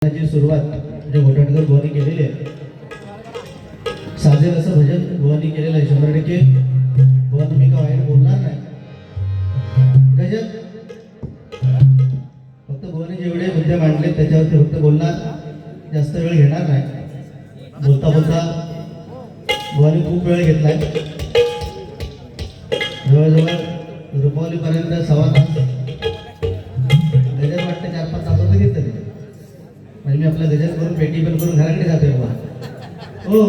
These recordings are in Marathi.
ची सुरुवात म्हणजे घोटाटकर बुवांनी केलेली आहे. साजेल असं भजन बुवांनी केलेलं आहे. 100% बुवा तुम्ही का वाईट बोलणार नाही. गजल फक्त बुवांनी जेवढे मुद्दे मांडले त्याच्यावरती फक्त बोलणार, जास्त वेळ घेणार नाही. बोलता बोलता बुवांनी खूप वेळ घेतलाय, जवळजवळ रुपवलीपर्यंत 1.25 तास. गजल वाटतं 4-5 तासाचं घेतलं ते. म्हणजे मी आपला गजल करून पेटी पण करून घराकडे जातोय बा. हो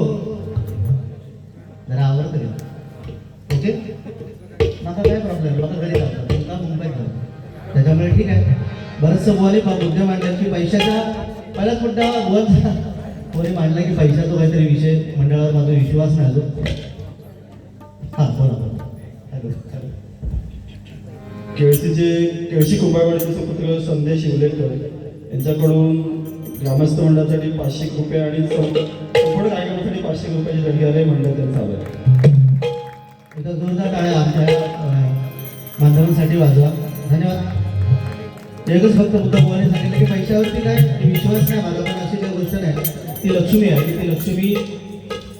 जरा आवडतं का? ओके माझा काय प्रॉब्लेम, मला घरी जातो तुमचा मुंबईत जातो, त्याच्यामुळे ठीक आहे. बरंचसं बोले मुद्दे मांडले की पैशाचा पहिलाच मुद्दा बोलचा कोणी मांडला की पैशाचा काहीतरी विषय मंडळावर माझा विश्वास नाही अजून. हां बोला बोला. हॅलो केळशी कुंभारवाडीचे सुपुत्र संदेश शिवलेकर यांच्याकडून ग्रामस्थ मंडळासाठी 500 रुपये आणि संपूर्ण कार्यक्रमासाठी 500 रुपयाची देणगी आली मंडळ त्यांचा आभार. इथं जोरदार टाळ्या आमच्या माध्यमांसाठी वाजवा. धन्यवाद. एकच फक्त मुद्दा बोलायला सांगितलं की पैशावरती काय विश्वास नाही माझा, पण अशी काही गोष्ट नाही. ती लक्ष्मी आहे की ती लक्ष्मी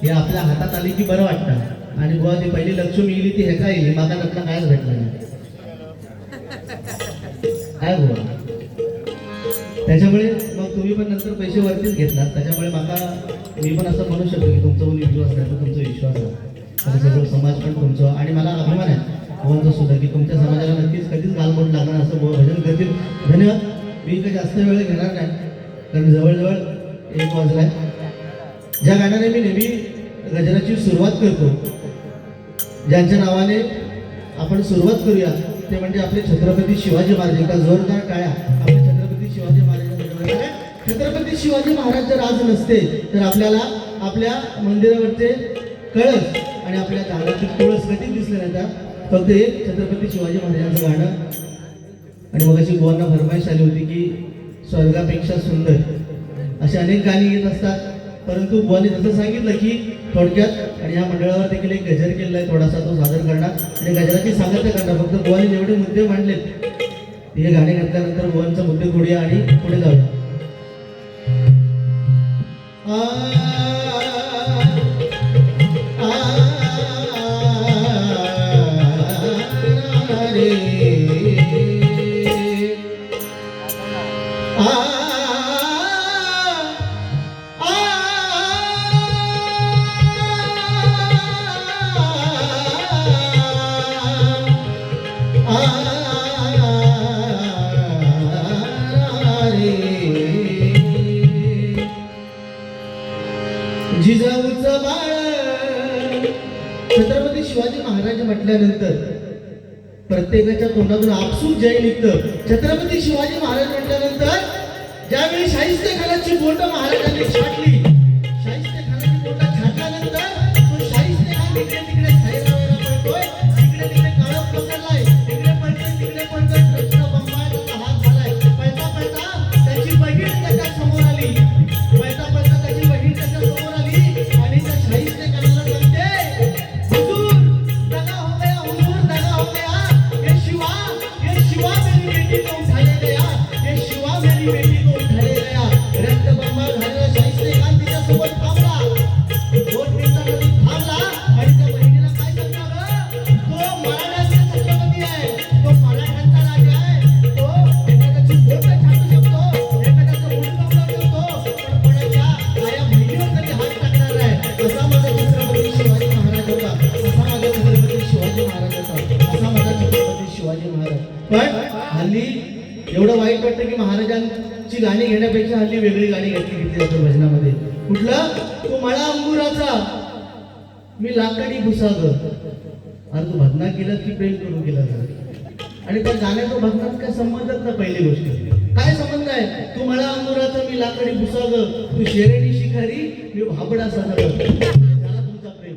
हे आपल्या हातात आली की बरं वाटतं. आणि बुवा ती पहिली लक्ष्मी येईल ती हे काय येईल माका त्यातला कायच भेटलं नाही काय बुवा. त्याच्यामुळे मग तुम्ही पण नंतर पैसे वरतीच घेतलात. त्याच्यामुळे माका मी पण असं म्हणू शकतो की तुमचा कोणी विश्वास नाही, तुमचा विश्वास आहे. तर सगळं समाज पण तुमचं, आणि मला अभिमान आहे बुवांचा सुद्धा की तुमच्या समाजाला नक्कीच कधीच गालबोट लागणार असं बुवा भजन करतील. धन्यवाद. मी काही जास्त वेळ घेणार नाही कारण जवळजवळ 1 वाजलाय. ज्या गाण्याने मी नेहमी गजलाची सुरुवात करतो, ज्यांच्या नावाने आपण सुरुवात करूया ते म्हणजे आपले छत्रपती शिवाजी महाराज. एका जोरदार टाळ्या आपले छत्रपती शिवाजी महाराजांच्या. छत्रपती शिवाजी महाराज जर आज नसते तर आपल्याला आपल्या मंदिरावरचे कळस आणि आपल्या दाराची तुळस कधीच दिसले नाही. त्या फक्त एक छत्रपती शिवाजी महाराजांचं गाणं. आणि मग अशी बुवांना फरमाईश आली होती की स्वर्गापेक्षा सुंदर अशी अनेक गाणी येत असतात, परंतु बुवांनी जसं सांगितलं की थोडक्यात, आणि या मंडळावर देखील एक गजर केलेला आहे थोडासा, तो सादर करणार आणि गजराची सांगता करणार. फक्त बुवांनी जेवढे मुद्दे मांडलेत हे गाणे घातल्यानंतर बुवांचा मुद्दे खोडूया आणि पुढे जाऊया. जिजाऊचं बाळ छत्रपती शिवाजी महाराज म्हटल्यानंतर प्रत्येकाच्या तोंडातून आपसूक जय निघतं. छत्रपती शिवाजी महाराज म्हटल्यानंतर ज्यावेळी शाहिस्तेखानाची बोट महाराजांनी छाटली, शाहिस्तेखानाची बोट छाटल्यानंतर तो शाहिस्तेखान इकडे तिकडे साईरावायला पळतोय, इकडे तिकडे काळप पकडलाय, इकडे पळतोय तिकडे पळतोय, कृष्ण बंबाचा हात झालाय. पळता पळता त्याची बहीण त्याच्या समोर आली, पळता पळता त्याची बहीण त्याच्या समोर आली आणि त्या शाहिस्तेखानाला सांगते, हुजूर दगा हो गया, हुजूर दगा हो गया. ये शिवा मेरी बेटी को उठा ले गया, ये शिवा मेरी बेटी को उठा ले गया. रक्तबंबाळ झालेला शाहिस्तेखान तिच्यासोबत थांबला, 2 मिनिटांमध्ये थांबला आणि त्या बहिणीला काय सांगणार, तो मराठ्यांचा छत्रपती आहे, तो मराठ्यांचा राजा आहे, तो एखाद्याची बोट छाटू शकतो, एखाद्याचं मुंडकं उडवू शकतो, पण कोणाच्या आया बहिणीवर कधी हात टाकणार नाही. असा माझा छत्रपती शिवाजी महाराज होता, असा माझा छत्रपती शिवाजी महाराज होता, असा माझा छत्रपती शिवाजी महाराज. पण हल्ली एवढं वाईट वाटतं की महाराजांची गाणी घेण्यापेक्षा हल्ली वेगळी गाणी घेतली जातात भजनामध्ये. कुठलं, तू मळा अंगुराचा मी लाकडी भुसाग. अरे तू भजना केलं की प्रेम करून केला आणि त्या गाण्याचा भजनात काय संबंधच ना. पहिली गोष्ट काय संबंध आहे, तू मळा अंगुराचा मी लाकडी भुसाग, तू शेरेडी शिकारी मी भाबडा सजग, त्याला तुमचा प्रेम.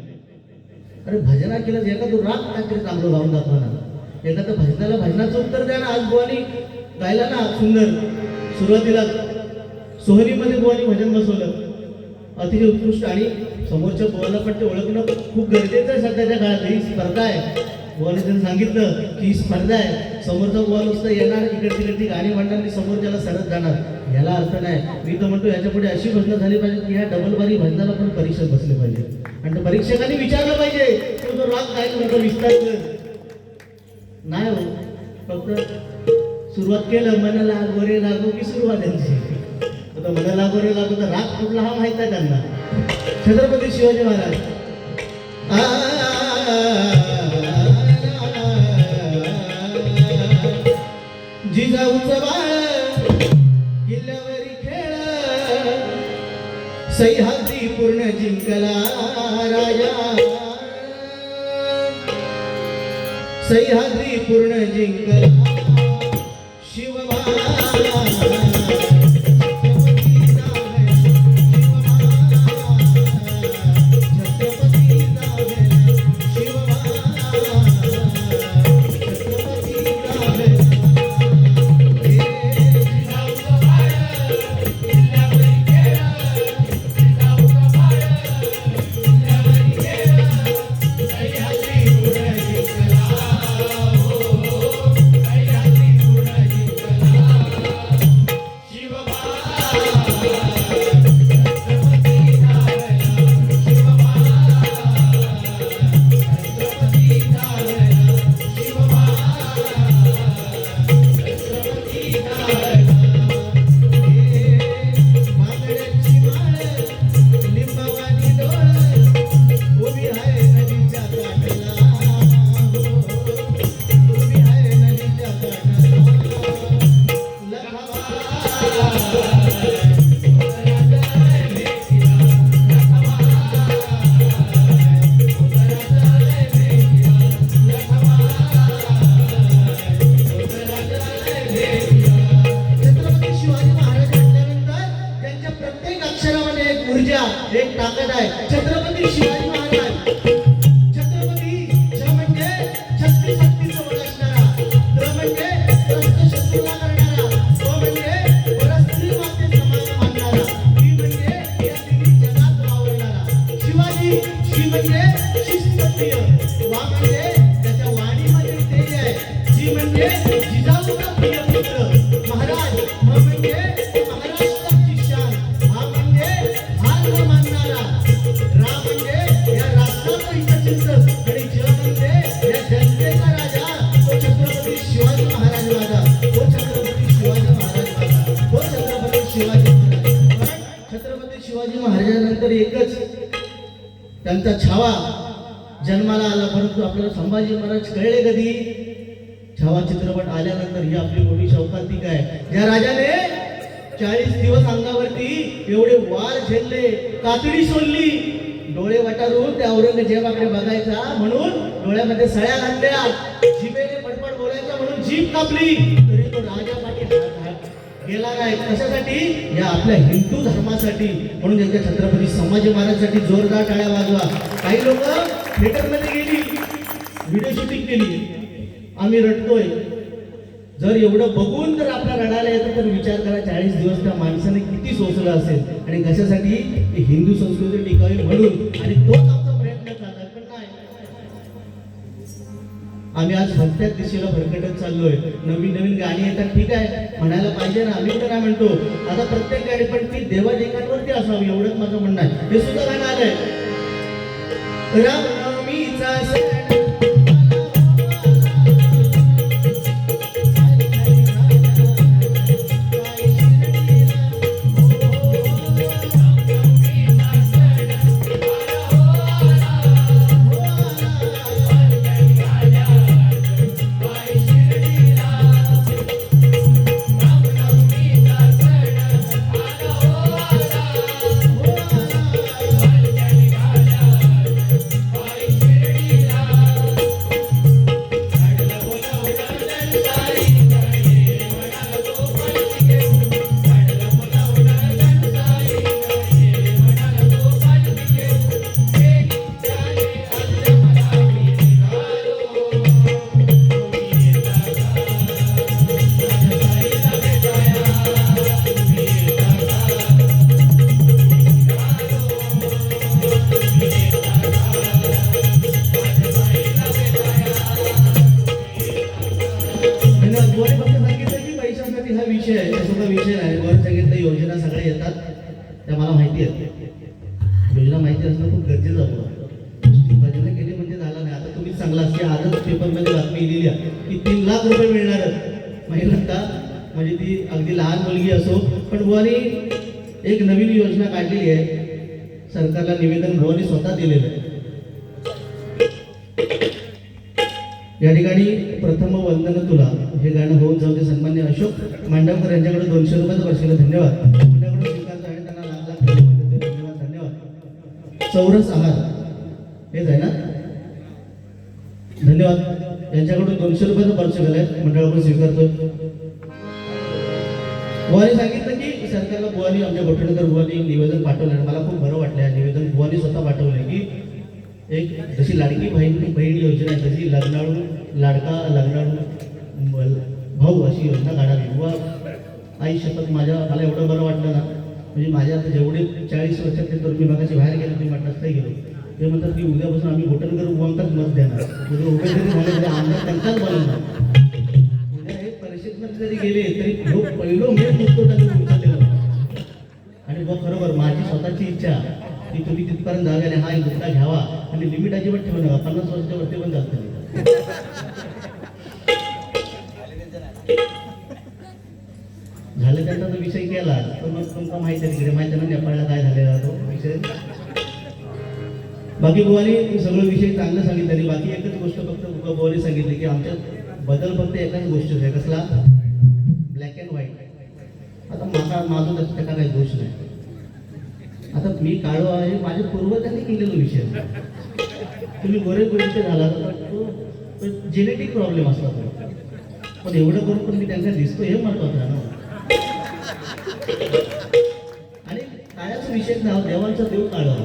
अरे भजना केलं एका तू राग काहीतरी चांगलं गाऊन दाखवा, एखाद्या भजनाला भजनाचं उत्तर द्या ना. आज बुवानी गायला ना सुंदर, सुरुवातीला सोहरीमध्ये बुवानी भजन बसवलं अतिशय उत्कृष्ट, आणि समोरच्या बुवाला पण ते ओळखणं खूप गरजेचं आहे सध्याच्या काळात. ही स्पर्धा आहे. बुवाने त्यांनी सांगितलं की स्पर्धा आहे, समोरचा बुवा नुसतं येणार इकडची गाणी म्हणणार आणि समोरच्याला सरत जाणार. याला अर्थ नाही. मी तर म्हणतो याच्या पुढे अशी भजनं झाली पाहिजे की ह्या डबल बारी भजनाला पण परीक्षेत बसले पाहिजे आणि त्या परीक्षकांनी विचारलं पाहिजे तो जो राग काय तुमचं विस्तारलं नाही हो. फक्त सुरुवात केलं मन लागो रे लागो की सुरुवात त्यांची. आता मन लागो रे लागो तर राग कुठला हा माहित आहे त्यांना. छत्रपती शिवाजी महाराज जिजाऊचं बाळ किल्ल्यावरी खेळ सह्याद्री पूर्ण जिंकला राजा सह्याद्री पूर्ण जिंकला एक ताकद आहे. छत्रपती शिवाजी महाराज छत्रपती छ म्हणजे शक्ती शक्तीचं बळ असणारा, त्र म्हणजे त्रस्त शत्रूला करणारा, व म्हणजे परस्त्री माते समान मानणारा, ती म्हणजे या तिन्ही जगात वावरणारा. शिवाजी शी म्हणजे शिस्तप्रिय, वा म्हणजे त्याच्या वाणीमध्ये तेज आहे, जी म्हणजे जिजाऊचा प्रिय पुत्र महाराज, म म्हणजे महाराष्ट्राची शान, हा म्हणजे हार न मानणारा, रा म्हणजे या राष्ट्राचा हितचिंतक आणि ज म्हणजे या जनतेचा राजा, तो छत्रपती शिवाजी महाराज माझा, तो छत्रपती शिवाजी महाराज माझा, तो छत्रपती शिवाजी महाराज. पण छत्रपती शिवाजी महाराजांनंतर एकच त्यांचा छावा जन्माला आला, परंतु आपल्याला संभाजी महाराज कळले कधी? छावा चित्रपट आल्यानंतर. ही आपली मोठी शौकांतिक आहे. ज्या राजाने 40 दिवस अंगावरती एवढे वार झेलले, कातडी सोडली, डोळे वटारून त्या औरंगजेबाकडे बघायचा म्हणून डोळ्यामध्ये सळ्या घातल्या, जिभेने पटपट बोलायचा म्हणून जीभ कापली, तरी तो राजा पाठी गेला नाही. कशासाठी? या आपल्या हिंदू धर्मासाठी. म्हणून त्यांच्या छत्रपती संभाजी महाराजांसाठी जोरदार टाळ्या वाजवा. काही लोक थिएटरमध्ये गेली, व्हिडिओ शूटिंग केली, आम्ही रडतोय. जर एवढं बघून जर आपला रडायला येतं तर विचार करा 40 दिवस त्या माणसाने किती सोसलं असेल. आणि कशासाठी? हिंदू संस्कृती टिकावी म्हणून. आणि तोच आमचा प्रयत्न चाललाय. पण नाही, आम्ही आज भक्त्यात दिशेला भरकटत चाललोय. नवीन नवीन गाणी येतात, ठीक आहे, म्हणायला पाहिजे ना, आम्ही तर काय म्हणतो. आता प्रत्येक गाणी पण ती देवादेकांवरती असावी एवढंच माझं म्हणणं आहे. हे सुद्धा गाणं आलंय, रामनवमीचा सण त्या मला माहिती आहेत. योजना माहिती असणं खूप गरजेचं आहे. भजना केली म्हणजे झालं नाही. आता तुम्हीच सांगलास की आजच पेपरमध्ये बातमी दिली आहे की 3 लाख रुपये मिळणार महिलांना, म्हणजे ती अगदी लहान मुलगी असो. पण बुवानी एक नवीन योजना काढलेली आहे, सरकारला निवेदन बुवानी स्वतः दिलेलं आहे. या ठिकाणी प्रथम वंदन तुला हे गाणं होऊन जाऊ दे. सन्मान्य अशोक मांडवकर यांच्याकडे 200 रुपयाचं वर्षाला धन्यवाद. पुण्याकडून स्वीकारतो आहे, त्यांना लाख लाख धन्यवाद. धन्यवाद. चौरस आहार हेच आहे ना, धन्यवाद. यांच्याकडून 200 रुपयाचं वर्षाला आहे, मंडळाकडून स्वीकारतोय. बुवानी सांगितलं की सरकारला बुवानी आमच्या गोठणकर बुवानी निवेदन पाठवलं. मला खूप बरं वाटलं या निवेदन बुवानी स्वतः पाठवलं की एक जशी लाडकी बहीण योजना आहे तशी लग्नाळू भाऊ अशी योजना काढावी. बुवा आई शपथ मला एवढं बरं वाटलं ना, म्हणजे माझ्या आता जेवढे 40 वर्षातले तर मी मागाशी बाहेर गेलो, मी म्हटलं असतं गेलो. ते म्हणतात की उद्यापासून आम्ही गोठणकर बुवांकाच मत देणार, म्हणजे उभे जरी झाले तरी आमदार त्यांचाच बनवणार. उद्या हे परिषदेत जरी गेले तरी पहिलं मी मुद्दो त्यांनी पुढचा दिला. आणि बुवा खरोबर माझी स्वतःची इच्छा की तुम्ही तिथपर्यंत जावे आणि हा एक मुद्दा घ्यावा आणि लिमिट अजिबात ठेवू नका. 50 वर्षाच्या वरती पण चालतं नाही. झालं त्यांचा तो विषय केला तर मग तुमचा माहिती आहे, तिकडे माहिती नाही नेपाळला काय झालेला तो विषय. बाकी बुवानी सगळं विषय चांगलं सांगितलं. बाकी एकच गोष्ट फक्त बुवानी सांगितली की आमच्यात बदल फक्त एकाच गोष्टीचा आहे, कसला, ब्लॅक अँड व्हाईट. आता माझं त्याचा काही दोष नाही. आता मी काळो आहे, माझ्या पूर्वजांनी केलेला विषय. तुम्ही गोरे गोरीचे झाला तो जेनेटिक प्रॉब्लेम असला तो, पण एवढं करून पण मी त्यांना दिसतो हे महत्वाचं आहे ना. आणि काळाचा विषय नाव देवांचा देव काळा,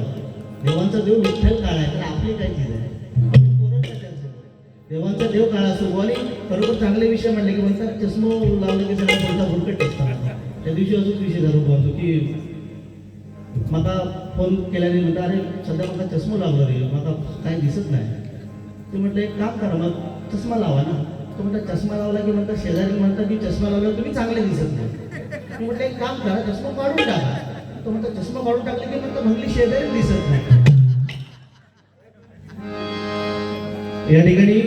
देवांचा देव विठ्ठल काळा आहे, तर आपली काय चीज आहे. देवांचा देव काळा असतो. आणि बरोबर चांगले विषय म्हणले की म्हणतात चष्मा लावलं की सगळा बोलता भुरकट असतात. त्या दिवशी अजून विषय झालो बोलतो की मला फोन केल्याने म्हणता अरे सध्या मला चष्मा लावला रे, मला काही दिसत नाही. ते म्हटलं एक काम करा मग चष्मा लावा ना. तो म्हटलं चष्मा लावला की म्हणतात शेजारी म्हणतात की चष्मा लावला तुम्ही चांगले दिसत नाही. मी म्हटलं एक काम करा चष्मा काढून टाका. तो म्हणतात चष्मा काढून टाकले की म्हणतात भंगली शेजारी दिसत नाही. या ठिकाणी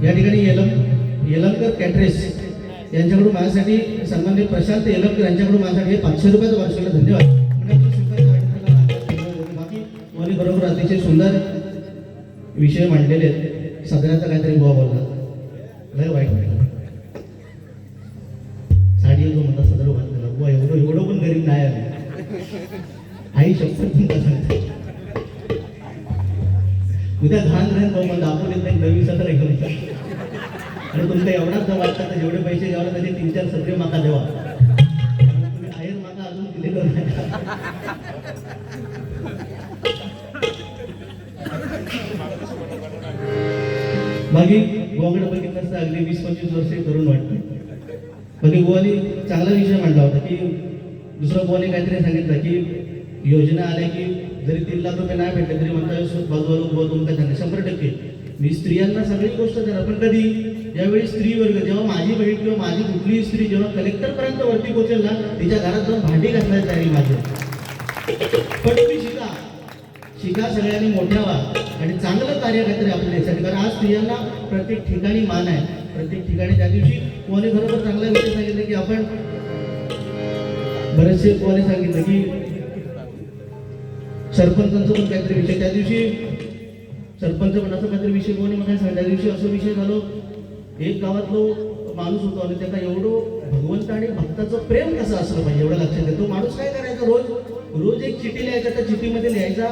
या ठिकाणी येलमकर कॅटरेस यांच्याकडून माझ्यासाठी सन्माननीय प्रशांत येलमकर यांच्याकडून माझ्यासाठी 500 रुपयाचं वर्षाला धन्यवाद. बाकी मला बरोबर अतिशय सुंदर विषय मांडलेले आहेत. सगळ्याचा काहीतरी बुवा बोलला लय वाईट वाटलं. साडी जो म्हणता सदर घातलेला बुवा एवढं पण गरीब नाही आहे. आई शपथ उद्या घाण भाऊ मला दाखवून येत नाही, नवीन सत्र घेऊन आणि तुमचा एवढाच जर वाटतं तर जेवढे पैसे घ्यावे त्याचे 3-4 सत्रे माका देवा. तुम्ही आहेर माका अजून दिलेलं नाही. बाकी गोवाकडे बघितलं असतं अगदी 20-25 वर्षे करून वाटतं. बाकी गोवानी चांगला विषय मांडला होता की दुसरं बुवाने काहीतरी सांगितलं की योजना आल्या की जरी 3 लाख रुपये नाही भेटले तरी म्हणता बाजूला बुवा तुमका सांगते 100%. मी स्त्रियांना सगळी गोष्ट देणार, पण कधी ज्यावेळी स्त्री वर्ग जेव्हा माझी बहीण किंवा माझी कुठलीही स्त्री जेव्हा कलेक्टरपर्यंत वरती पोहोचेल ना तिच्या घरात जाऊन भांडी घातल्याची तयारी माझी. पण तुम्ही शिका सगळ्यांनी मोठ्या व्हा आणि चांगलं कार्य काहीतरी आपल्या देशासाठी. कारण आज स्त्रियांना प्रत्येक ठिकाणी मान आहे, प्रत्येक ठिकाणी. त्या दिवशी कोणी बरोबर चांगला विषय सांगितलं की आपण बरेचसे कोणी सांगितलं की सरपंचांचं पण काहीतरी विषय त्या दिवशी सरपंच पण असं काहीतरी विषय कोणी मग काय सांगितलं. त्या दिवशी असं विषय झालो, एक गावातलो माणूस होतो आणि त्याला एवढं भगवंत आणि भक्ताचं प्रेम कसं असलं पाहिजे एवढं लक्षात येतो. माणूस काय करायचा, रोज एक चिठी लिहायचा. त्या चिठ्ठीमध्ये लिहायचा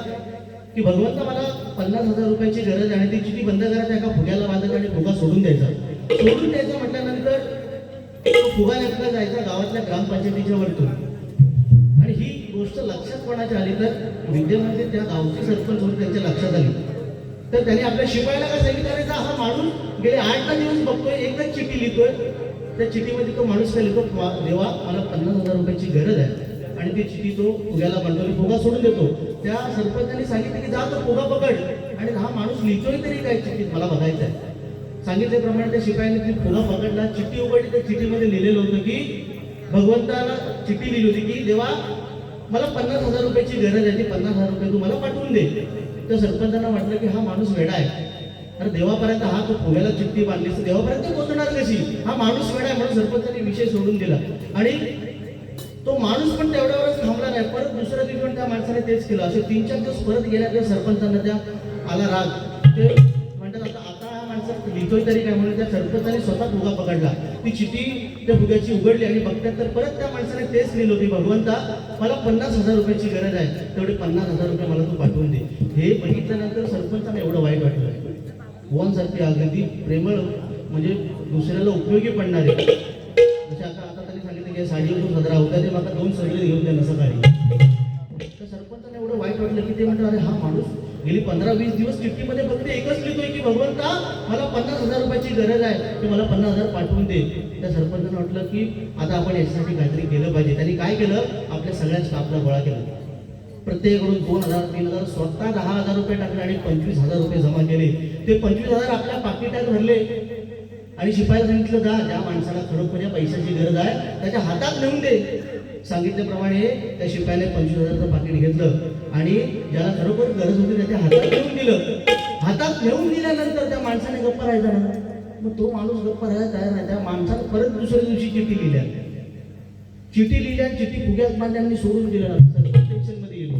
की भगवंत मला 50,000 रुपयाची गरज आहे. ती चिठी बंद करायचा, एका फुग्याला बांधायचा आणि फुगा सोडून द्यायचा. म्हटल्यानंतर तो फुगा नेमका जायचा गावातल्या ग्रामपंचायतीच्या वरतून. आणि ही गोष्ट लक्षात कोणाच्या आली तर विद्यमान त्या गावचे सरपंच होते त्यांच्या लक्षात आली. तर त्यांनी आपल्या शिपायाला काय सांगितलं, करायचा हा माणूस गेले 8 दिवस बघतोय, एकच चिठी लिहितोय. त्या चिठ्ठीमध्ये तो माणूस काय लिहितो, देवा मला 50,000 रुपयाची गरज आहे. आणि ती चिठी तो फुग्याला बांधतो, फुगा सोडून देतो. त्या सरपंचांनी सांगितलं की जा तो फुगा पकड. आणि हा माणूस लिहितोय तरी काय चिठ्ठीत मला बघायचं आहे. सांगितल्याप्रमाणे त्या शिपायाने ती फुगा पकडला, चिठ्ठी उघडली. त्या चिठ्ठीमध्ये लिहिलेलं होतं की भगवंताला चिठ्ठी लिहिली होती की देवा मला 50,000 रुपयाची गरज आहे, ती 50,000 रुपये तू मला पाठवून दे. तर सरपंचांना वाटलं की हा माणूस वेडा आहे, अरे देवापर्यंत हा तो फुग्याला चिठ्ठी बांधली तर देवापर्यंत पोहोचणार कशी, हा माणूस वेडा आहे. म्हणून सरपंचांनी विषय सोडून दिला आणि तो माणूस पण तेवढ्यावरच थांबला नाही. परत दुसऱ्या दिवशी पण त्या माणसाने तेच केलं. असे 3-4 दिवस परत गेल्या त्या सरपंचांना त्या आला राग. ते म्हणतात आता आता हा माणसं लिहितोय तरी काय, म्हणून त्या सरपंचाने स्वतः फुगा पकडला. ती चिठ्ठी त्या फुग्याची उघडली आणि बघतात तर परत त्या माणसाने तेच लिहिलं होती, भगवंता मला 50,000 रुपयाची गरज आहे, तेवढे 50,000 रुपये मला तू पाठवून दे. हे बघितल्यानंतर सरपंचाला एवढं वाईट वाटलं. बुवांसारखी अगदी प्रेमळ म्हणजे दुसऱ्याला उपयोगी पडणारे, जसे आता तरी सांगितलं की साडीवर 2,000 होत्या ते मला 2 सगळे घेऊन द्या नसं काही. तर सरपंचाला एवढं वाईट वाटलं की ते म्हणतात अरे हा माणूस गेली 15-20 दिवस चिठ्ठीमध्ये फक्त एकच लिहितोय की भगवंता मला 50,000 रुपयाची गरज आहे, की मला 50,000 पाठवून दे. त्या सरपंचानं वाटलं की आता आपण याच्यासाठी काहीतरी केलं पाहिजे. त्यांनी काय केलं, आपल्या सगळ्या स्टाफला गोळा केलं, प्रत्येकाकडून 2,000-3,000 स्वतः 10,000 रुपये टाकले आणि 25,000 रुपये जमा केले. ते 25,000 आपल्या पाकिटात भरले आणि शिपायाला सांगितलं जा ज्या माणसाला खरोखर या पैशाची गरज आहे त्याच्या हातात नेऊन दे. सांगितल्याप्रमाणे त्या शिपायाने 25,000चं पाकिट घेतलं आणि ज्याला खरोखर गरज होती त्याच्या हातात नेऊन दिलं. हातात नेऊन दिल्यानंतर त्या माणसाने गप्पा राहायचा ना, मग तो माणूस गप्पा राहायला तयार नाही. त्या माणसाने परत दुसऱ्या दिवशी चिठ्ठी लिहिल्या, चिठ्ठी फुग्यात बांधल्याने सोडून दिलं. टेन्शनमध्ये गेलो.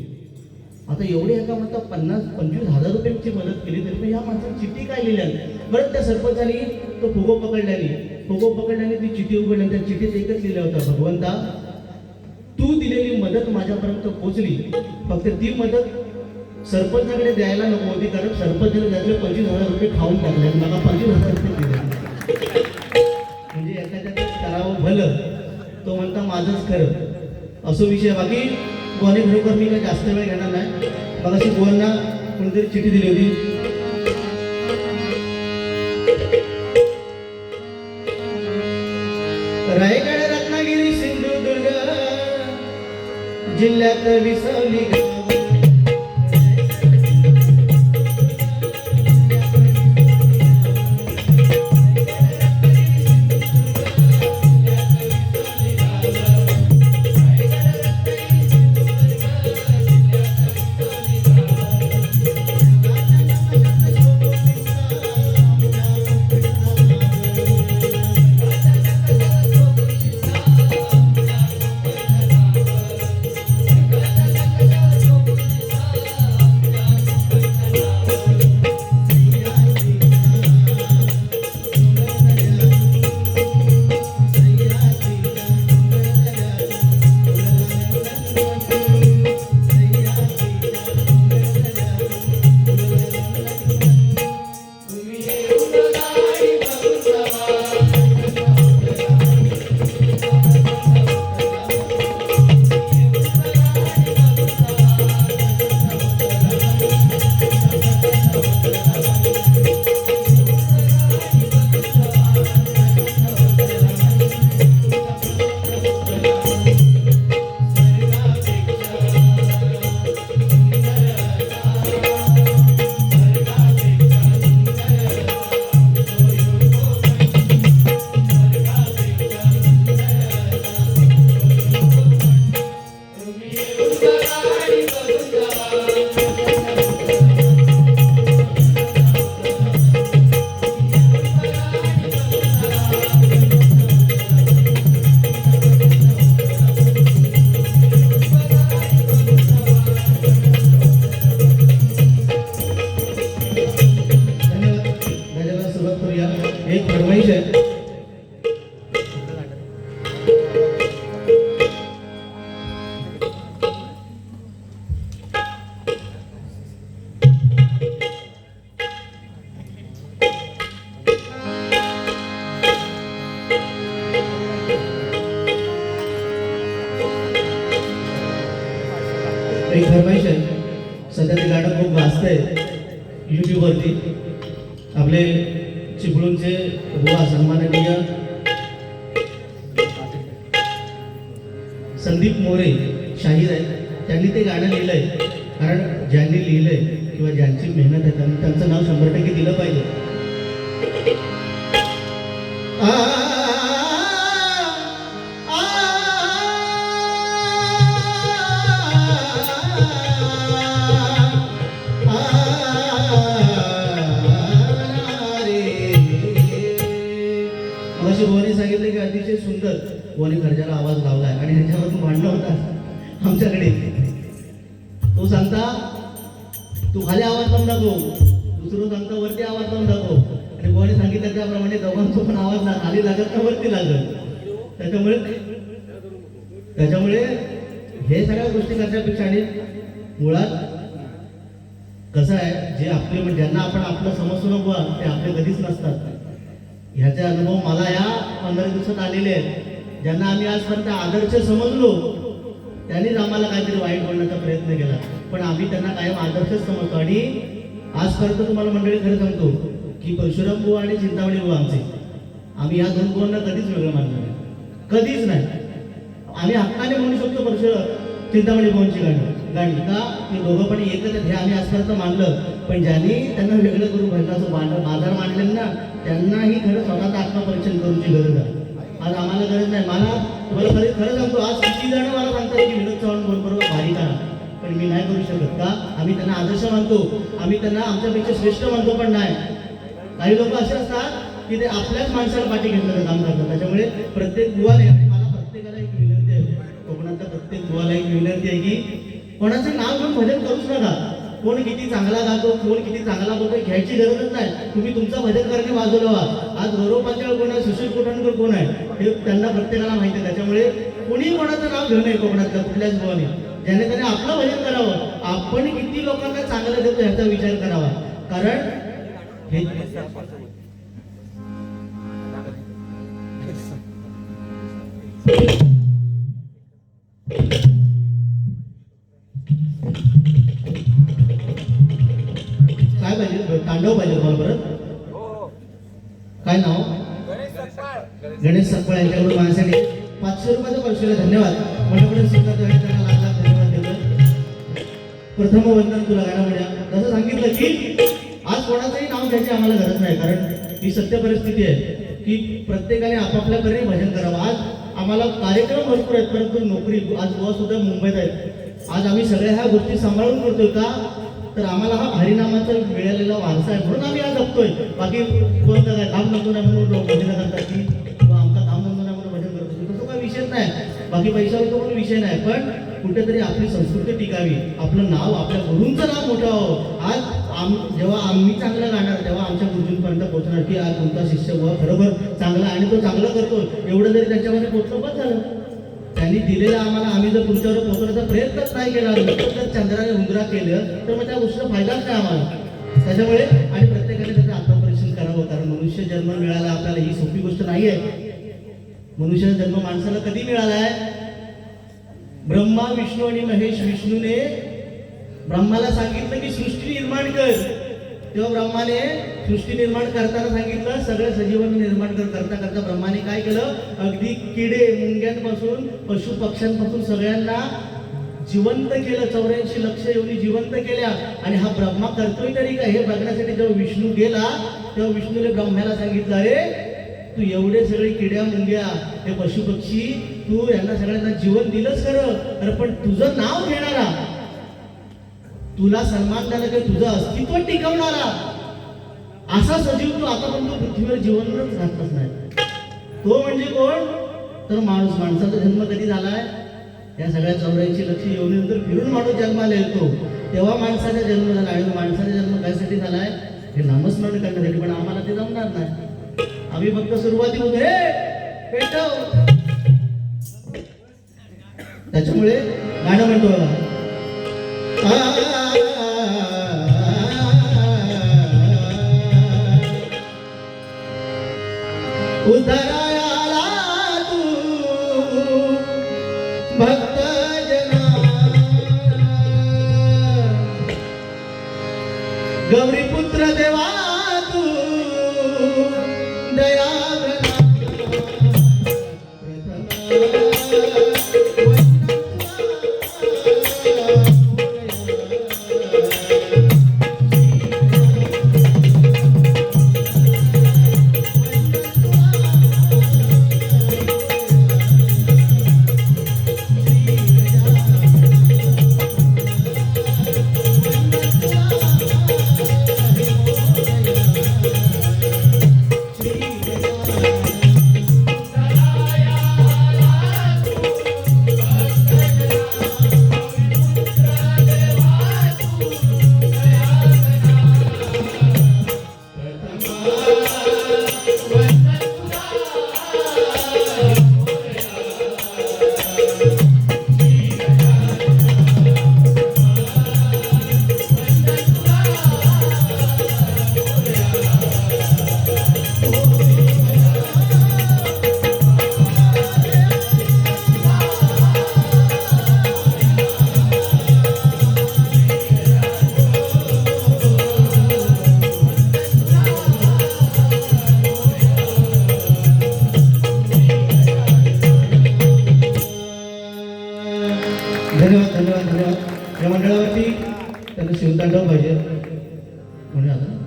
आता एवढे एका म्हणता 50-25,000 रुपयांची मदत केली तरी पण या माणसाने चिठ्ठी काय लिहिल्या. बरं त्या सरपंचाने तो फुगो पकडल्याने ती चिठ्ठी उघडली. त्या चिठ्ठीत एकच लिहिलं होतं, भगवंता तू दिलेली मदत माझ्यापर्यंत पोहोचली, फक्त ती मदत सरपंचाकडे द्यायला नको होती, कारण सरपंचाने त्यातले 25,000 रुपये खाऊन टाकले, मला 25,000 रुपये दिले. म्हणजे एखाद्याचं करावं भलं, तो म्हणता माझंच खरं, असं विषय. बाकी गोवाने खरोखर मी काही जास्त वेळ घेणार नाही. मग अशी गोवांना कोणीतरी चिठ्ठी दिली होती, रायगड रत्नागिरी सिंधुदुर्ग जिल्ह्यात विसवली गाव. एक फरमाईश आहे. एक फरमाईश आहे. सध्या ते गाणं खूप वाजतंय यूट्यूबवरती. आपले चिपळूणचे बुवा सन्माननीय संदीप मोरे शाहीर आहेत, त्यांनी ते गाणं लिहिलंय. कारण ज्यांनी लिहिलंय किंवा ज्यांची मेहनत आहे त्यांचं नाव 100% दिलं पाहिजे. आ, आ, मगाशी भवानी सांगितलं की अतिशय सुंदर भवानी खर्जाला आवाज लावलाय आणि ह्याच्यावरून भांडणं होतात आमच्याकडे. तो सांगता तू खाली आवाज लावून दाखव, दुसरं सांगता वरती आवाज लावून दाखव. आणि भवानी सांगितलं त्याप्रमाणे दोघांचा पण आवाज ना खाली लागत ना वरती लागत. त्याच्यामुळे हे सगळ्या गोष्टी करण्यापेक्षा आणि मुळात कसं आहे, जे आपले म्हणजे ज्यांना आपण आपलं समजतो ना बुवा ते आपले कधीच नसतात. ह्याचे अनुभव मला या 15 दिवसात आलेले आहेत. ज्यांना आम्ही आजपर्यंत आदर्श समजलो त्यांनीच आम्हाला काहीतरी वाईट बोलण्याचा प्रयत्न केला, पण आम्ही त्यांना कायम आदर्शच समजतो. आणि आजपर्यंत तुम्हाला मंडळी खरं सांगतो की परशुराम बुवा आणि चिंतामणी बुवा आम्ही या दोन बुवांना कधीच वेगळं मानलं नाही, कधीच नाही. आम्ही हक्काने म्हणू शकतो चिंतामणी बुवांची गाणी का ते दोघं पण एकच आहेत हे आम्ही आजपर्यंत मानलं. पण ज्यांनी त्यांना वेगळं करू भजनाचं बाजार मांडले ना त्यांनाही खरं स्वतःचं आत्मपरीक्षण करूची गरज आहे. आज आम्हाला गरज नाही. मला तुम्हाला खरं सांगतो, आज किती जण मला सांगतात की विनोद चव्हाण बरोबर भारी करा, पण मी नाही करू शकत. का? आम्ही त्यांना आदर्श मानतो, आम्ही त्यांना आमच्यापेक्षा श्रेष्ठ मानतो, पण नाही. काही लोक असे असतात की ते आपल्याच माणसाला पाठी घेतलं काम करतात. त्याच्यामुळे प्रत्येक बुवाने आणि मला प्रत्येकाला एक विनंती आहे, कोकणातल्या प्रत्येक बुवाला एक विनंती आहे की कोणाचं नाव घेऊन भजन करूच नका. कोण किती चांगला गातो, कोण किती चांगला बोलतो घ्यायची गरजच नाही. तुम्ही तुमचा भजन करणे बाजूला व्हा. आज गौरव पाचाळ कोण आहे, सुशील कोठाणकर कोण आहे हे त्यांना प्रत्येकाला माहिती आहे. त्याच्यामुळे कोणी कोणाचं नाव घेऊ नये कोकणातल्या कुठल्याच बुवाने, ज्याने त्याने आपलं भजन करावं. आपण किती लोकांना चांगलं देतो ह्याचा विचार करावा. कारण हे काय पाहिजे? तांडव पाहिजे तुम्हाला परत? काय नाव? गणेश सकपाळ यांच्याकडून माझ्यासाठी 500 रुपयाचं पर्शिला धन्यवाद. मंडळाकडे सुद्धा त्यांना लाख लाख धन्यवाद देतो. प्रथम वंदन तुला गाण्यामध्ये जसं सांगितलं की आज कोणाचंही नाव घ्यायची आम्हाला गरज नाही, कारण ही सत्य परिस्थिती आहे की प्रत्येकाने आपापल्या परीने भजन करावं. आज आम्हाला कार्यक्रम भरपूर आहेत, परंतु नोकरी आज बुवा सुद्धा मुंबईत आहेत. आज आम्ही सगळ्या ह्या गोष्टी सांभाळून करतोय का, तर आम्हाला हा हरिनामाचा मिळालेला वारसा आहे म्हणून आम्ही आज जपतोय. बाकी कोणतं काय काम नव्हतं नाही म्हणून भजन करतात की आमचा काम नव्हतं नाही म्हणून भजन करतो, तसं काही विषयच नाही. बाकी पैशावर पण विषय नाही, पण कुठेतरी आपली संस्कृती टिकावी, आपलं नाव आपल्या गुरूंचं नाव मोठं व्हावं. आज जेव्हा आम्ही चांगलं गाणार तेव्हा आमच्या गुरुजींपर्यंत पोहोचणार की आज तुमचा शिष्य बुवा खरोखर चांगला आणि तो चांगलं करतो. एवढं जरी त्याच्यामध्ये पोहोचलं पण झालं. त्यांनी दिलेलं आम्हाला आम्ही जर तुमच्यावर पोहोचण्याचा प्रयत्नच नाही केला, जर चंद्राने उंदरा केलं तर मग त्या गोष्टीचा फायदाच नाही आम्हाला. त्याच्यामुळे आणि प्रत्येकाने त्याचं आत्मपरीक्षण करावं, कारण मनुष्य जन्म मिळाला आपल्याला ही सोपी गोष्ट नाही आहे. मनुष्य जन्म माणसाला कधी मिळाला आहे? ब्रह्मा विष्णू आणि महेश विष्णूने ब्रह्माला सांगितलं की सृष्टी निर्माण कर, तेव्हा ब्रह्माने सृष्टी निर्माण करताना सांगितलं सगळं सजीवन निर्माण करता करता ब्रह्माने काय केलं, अगदी किडे मुंग्यांपासून पशु पक्ष्यांपासून सगळ्यांना जिवंत केलं. 84 लक्ष योनी जिवंत केल्या. आणि हा ब्रह्मा करतोय तरी काय हे बघण्यासाठी जेव्हा विष्णू गेला तेव्हा विष्णूने ब्रह्म्याला सांगितलं, अरे तू एवढे सगळे किड्या मुंग्या हे पशु पक्षी तू यांना सगळ्यांना जीवन दिलंच खरं, अरे पण तुझं नाव घेणारा, तुला सन्मान द्यायला किंवा तुझं अस्तित्व टिकवणारा असा सजीव तू आतापर्यंत पृथ्वीवर जीवनच घातलंच नाही. तो म्हणजे कोण? तर माणूस. माणसाचा जन्म कधी झालाय? या सगळ्या 84 लक्ष योनीनंतर फिरून माणूस जन्माला येतो तेव्हा माणसाचा जन्म झाला. आणि माणसाचा जन्म कशासाठी झालाय? हे नामस्मरण करण्यासाठी. पण आम्हाला ते जमणार नाही. आम्ही फक्त सुरुवातीमध्ये हे पेटव. त्याच्यामुळे गाणं म्हणतो बघा, उतरायाला तू भक्त जना, गौरी पुत्र देवा तू दया या मंडळावरती त्यांना शिवतांडव पाहिजे म्हणून आता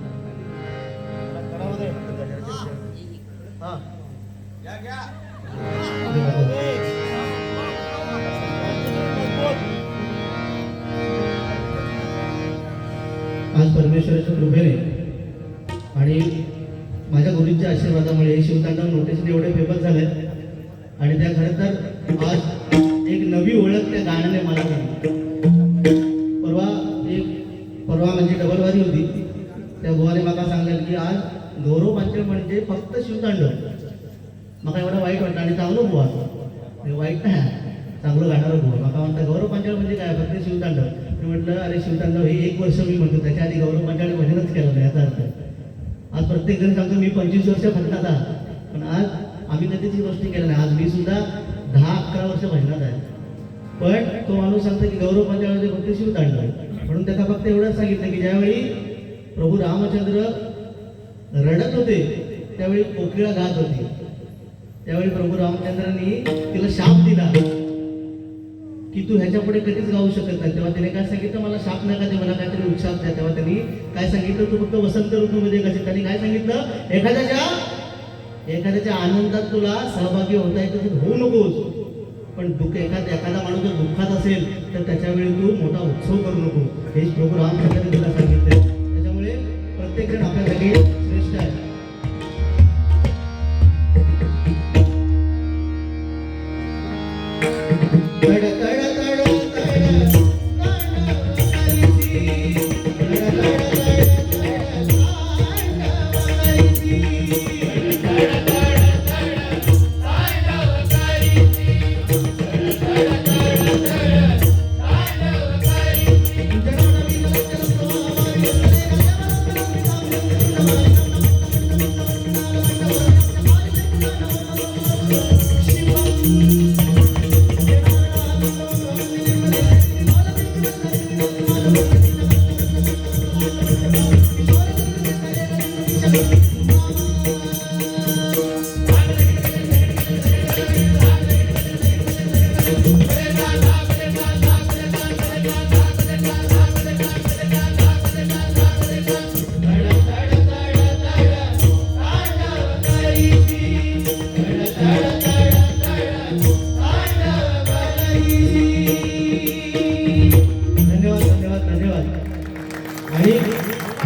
आज परमेश्वराच्या कृपेने आणि माझ्या गुरूंच्या आशीर्वादामुळे हे शिवतांडव नोटीसने एवढे फेमस झाले आणि त्या खरं तर आज एक नवी ओळख त्या गाण्याने मला दिली. परवा म्हणजे डबलवारी होती. त्या बुवाने मला सांगितलं की आज गौरव पांचळ म्हणजे फक्त शिवतांडव. मला एवढं वाईट वाटलं आणि चांगलं बुवा वाईट नाही चांगलं गाणारं बुवा. मला म्हणता गौरव पांचाळ म्हणजे काय फक्त शिवतांडव. मी म्हटलं अरे शिवतांडव हे 1 वर्ष मी म्हणतो त्याच्या आधी गौरव पांचाळ भजनच केलं नाही याचा अर्थ. आज प्रत्येक जण सांगतो मी 25 वर्ष भजनात आहे पण आज आम्ही कधीच ही गोष्टी केल्या नाही. आज मी सुद्धा 10-11 वर्ष भजनात आहे पण तो माणूस सांगतो की गौरव पांचाळ म्हणजे फक्त शिवतांडव. म्हणून त्याचा फक्त एवढंच सांगितलं की ज्यावेळी प्रभू रामचंद्र रडत होते त्यावेळी कोकिळा गात होती. त्यावेळी प्रभू रामचंद्रांनी तिला शाप दिला की तू ह्याच्या पुढे कधीच गाऊ शकत नाही. तेव्हा त्याने काय सांगितलं मला शाप नका दे मला काहीतरी उत्साह द्या. तेव्हा त्यांनी काय सांगितलं तू फक्त वसंत ऋतूमध्ये कसे त्यांनी काय सांगितलं एखाद्याच्या आनंदात तुला सहभागी होता येत होऊ नकोस पण एखादा माणूस जर दुःखात असेल तर त्याच्यावेळी तू मोठा उत्सव करू नको. हे प्रभू रामचंद्रांनी तुला सांगितले. त्याच्यामुळे प्रत्येक जण आपल्यासाठी श्रेष्ठ आहे.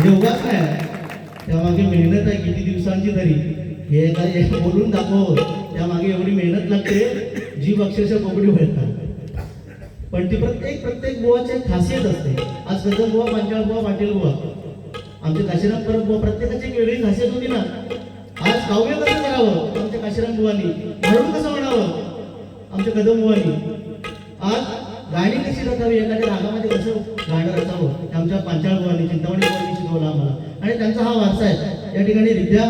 योगाच नाही त्यामागे मेहनत आहे किती दिवसांची तरी हे काय बोलून दाखव त्यामागे एवढी मेहनत लागते जीव अक्षरशः कोकडी वळतात पण ती प्रत्येक बुवाची खासियत असते. आज कदम बुवा पांचाळ बुवा पाटील बुवा आमचे काशीराम परब बुवा प्रत्येकाची एक वेगळी खासियत होती ना. आज काव्य कसं करावं आमच्या काशीराम बुवांनी म्हणून कसं म्हणावं आमच्या कदम बुवांनी. आज गाणी कशी रचावी एखाद्या रागामध्ये कसं गाणं रचावं आमच्या पांचाळ बुवांनी चिंतामणी बुवांनी शिकवलं आम्हाला आणि त्यांचा हा वारसा आहे. या ठिकाणी विद्या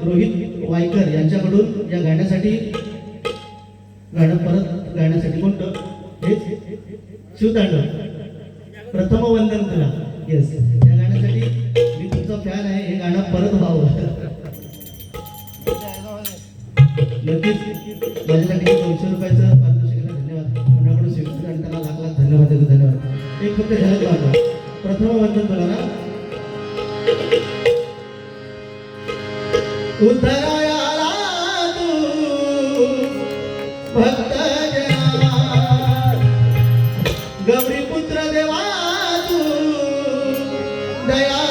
रोहित वायकर यांच्याकडून या गाणं परत गाण्यासाठी कोणतं हेच शिवतांडव प्रथम वंदन तुला. येस या गाण्यासाठी मी तुमचा फॅन आहे. हे गाणं परत व्हावं नक्कीच. माझ्यासाठी 200 रुपयाचं पारितोषिकाला धन्यवाद मंडळाकडून स्वीकार आणि त्यांना लाख धन्यवाद देतो. धन्यवाद. एक फक्त झलक पाहतो प्रथम वंदन तुला ना. उद्धरायाला तू भक्त गौरी पुत्र देवा तू दया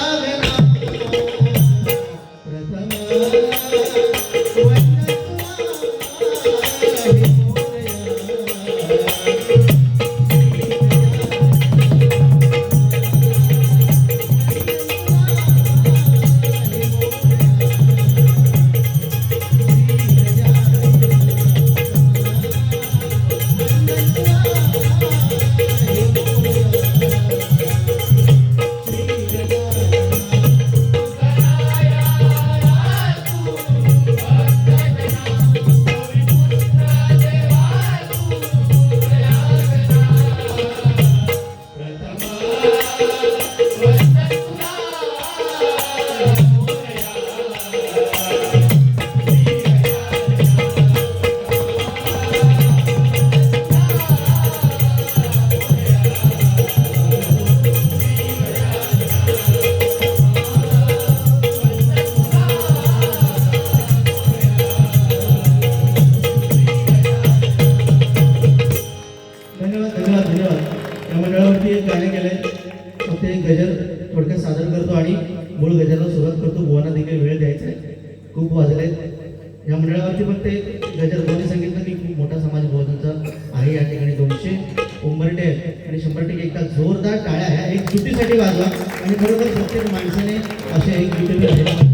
गाणे केले मग ते गजर थोडक्यात सादर करतो आणि मूळ गजराला सुरुवात करतो. बुवांना देखील वेळ द्यायचा आहे. खूप वाजले या मंडळावरती पण ते गजर बुवांनी सांगितलं की खूप मोठा समाज बुवांचा आहे या ठिकाणी. 200 उंबरटे आहेत आणि 100% एकदा जोरदार टाळ्या ह्या एक जुटीसाठी वाजवा आणि खरोखर प्रत्येक माणसाने असे एक जुटी आहे.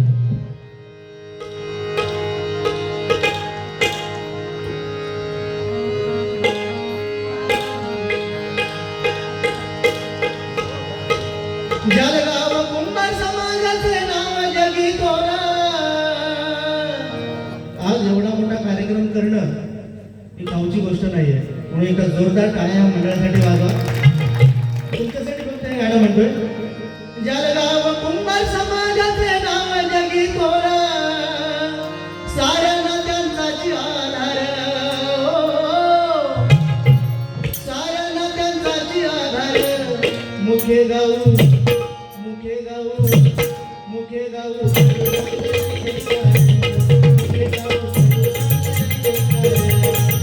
जळगाव कुंभार समाजाचे नाव जगी थोरा. आज एवढा मोठा कार्यक्रम करणं ही गावची गोष्ट नाहीये म्हणून एका जोरदार टाळ्या या मंडळासाठी वाजवा. तुमच्यासाठी फक्त हे गाणं म्हणतोय. जळगाव कुंभार समाजाचे नाव जगी थोरा. साऱ्या नद्यांचा आधार साऱ्या नद्यांचा आधार मुखे गाऊ मुखे गाऊ मुखे गाऊ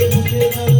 मुखे गाऊ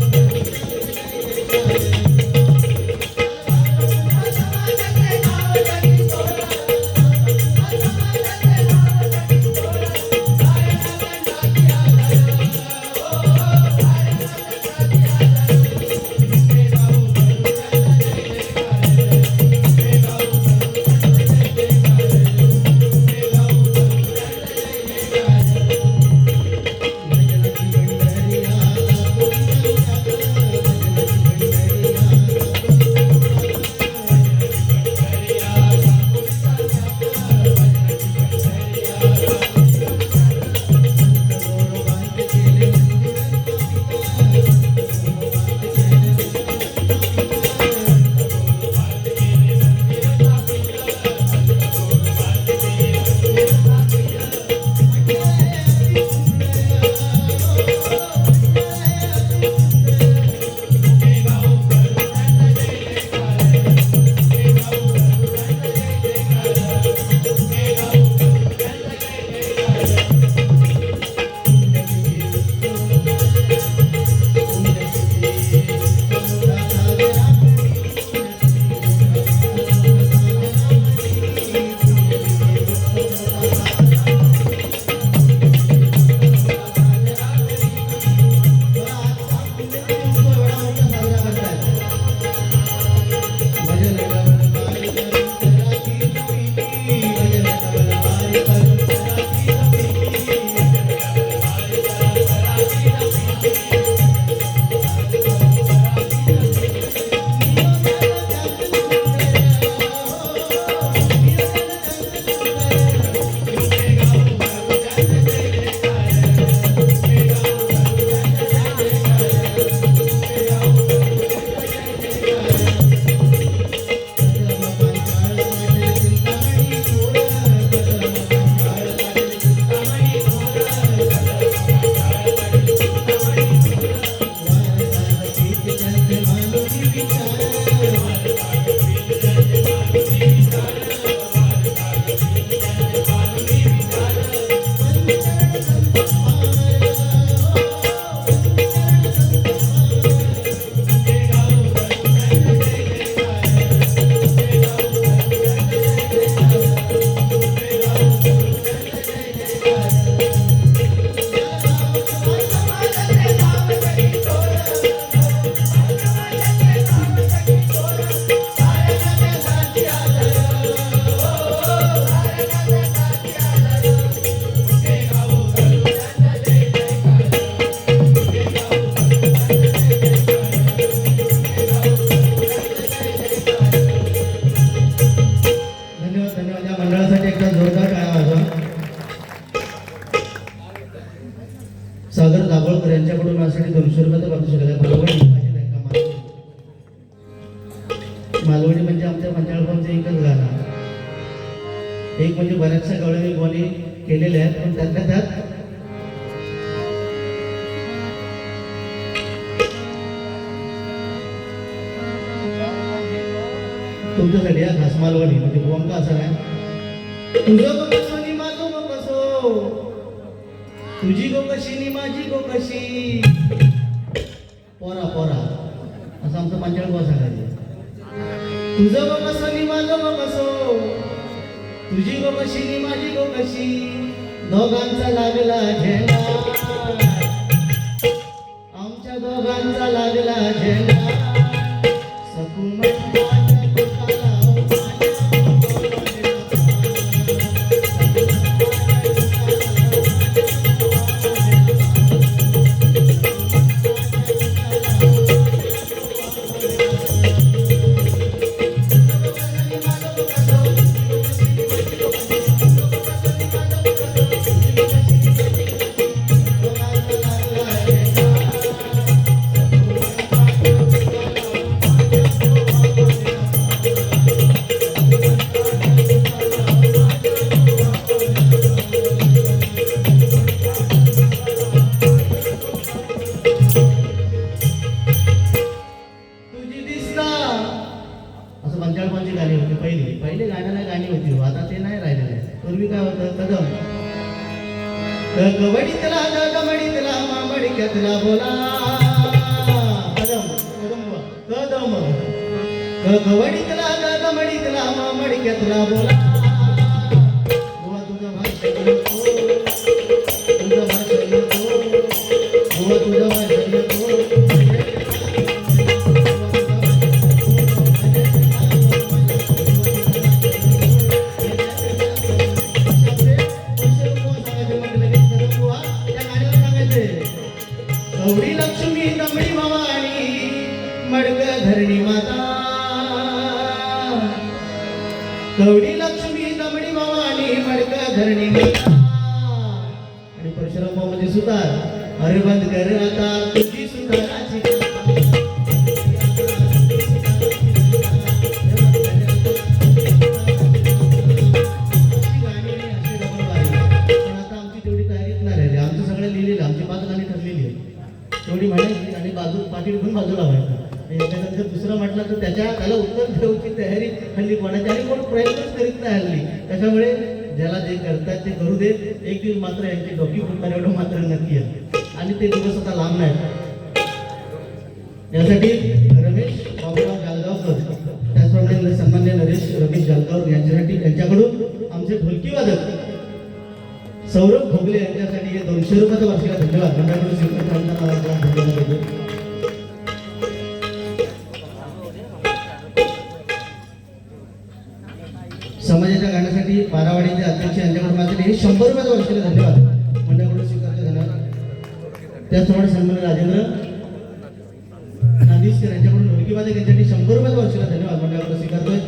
सागर दाभोळकर यांच्याकडून माझ्यासाठी 200 रुपयाचा पारितोषिक आहे. मालवणी म्हणजे आमच्या पंचाळपांचं एकच गाणं. एक म्हणजे बऱ्याचशा गवळणी गोणी केलेल्या आहेत पण त्यातल्या त्यात तुमच्यासाठी हा खास मालवणी म्हणजे गोंका असं नाही. तुझं गो कसोनी माझं गो कसो तुझी गो कशी नी माझी गो कशी पोरा पोरा असं आमचं पंचाळ गो सांगायचं. तुझं व कसनी माझं व कसो, तुझी व कशी माझी व कशी, दोघांचा लागला झेंडा, आमच्या दोघांचा लागला झेंडा. सकुमंताच्या पोटाला तुझी दिसता. असं 55 गाणी होती पहिले गाण्याला गाणी होती, आता ते नाही राहिलेलं आहे. पूर्वी काय होतं, कदम कवडीतला कवडीतला मामडक्यातला बोला, कदम कदम कदम कवडीतला कवडीतला मामडक्यातला बोला. बुवा तुझं भाषण नको, तुझं भाषण नको, बुवा तुझं भाषण नको. गौरी लक्ष्मी दमडी भवानी मडक धरणी माता, गौरी लक्ष्मी दमडी भवानी मडक धरणी माता. आणि परशुराम मध्ये सुतार, अरे बंद कर आता तुझी सुताराची कथा. अशी गाणी आणि अशी डबलबाजी. पण आता आमची तेवढी तयारीच नाही राहिली. आमचं सगळं लिहिलेलं, आमची 5 गाणी ठरलेली आहे. तेवढी म्हणायची आणि पाठी घेऊन बाजूला व्हायचं. याच्यानंतर दुसरं म्हटलं तर त्याला उत्तर ठेवची तयारी हल्ली कोणाची, आणि कोण प्रयत्नच करीत नाही हल्ली. त्याच्यामुळे ज्याला जे करतात ते करू देत. एक दिवस मात्र यांची डोकी फुटणार एवढं मात्र नक्की आहे, आणि ते दिवस आता लांब नाही. यासाठी रमेश बाबूराव जालगावकर, त्याचप्रमाणे सन्मान्य नरेश रमेश जालगावकर यांच्यासाठी, यांच्याकडून आमचे ढोलकी वादक सौरभ भोगले यांच्यासाठी हे 200 रुपयाचा वार्षिक धन्यवाद. मंडळाकडून स्वीकारतो धन्यवाद. समाजाच्या गाण्यासाठी बारावाडीचे अध्यक्ष यांच्याकडून माझे हे 100 रुपयाचा वार्षिक धन्यवाद. मंडळाकडून स्वीकारतो धन्यवाद. त्याचप्रमाणे सन्मान्य राजेंद्र नांदीसकर यांच्याकडून ढोलकी वादक यांच्यासाठी 100 रुपयाचा वार्षिक धन्यवाद. मंडळाकडून स्वीकारतोय.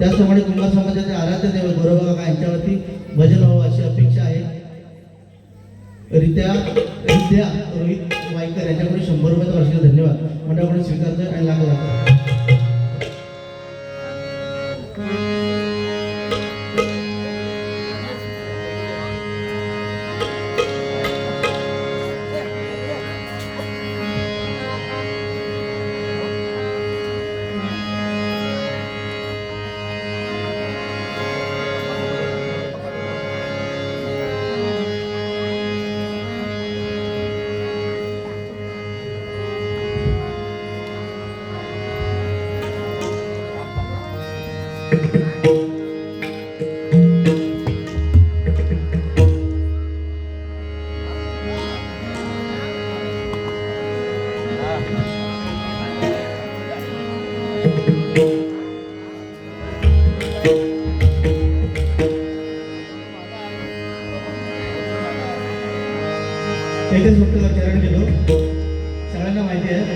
त्याचप्रमाणे कुंभार समाजाचे आराध्य दैवत गौरव काका यांच्यावरती भजन व्हावं अशी अपेक्षा आहे. रित्या रोहित वाईकर यांच्याकडून 100 रुपयाचा वार्षिक धन्यवाद. मंडळाकडून स्वीकारतोय आणि लागला. एकच फक्त चरण गेलो, सगळ्यांना माहिती आहे.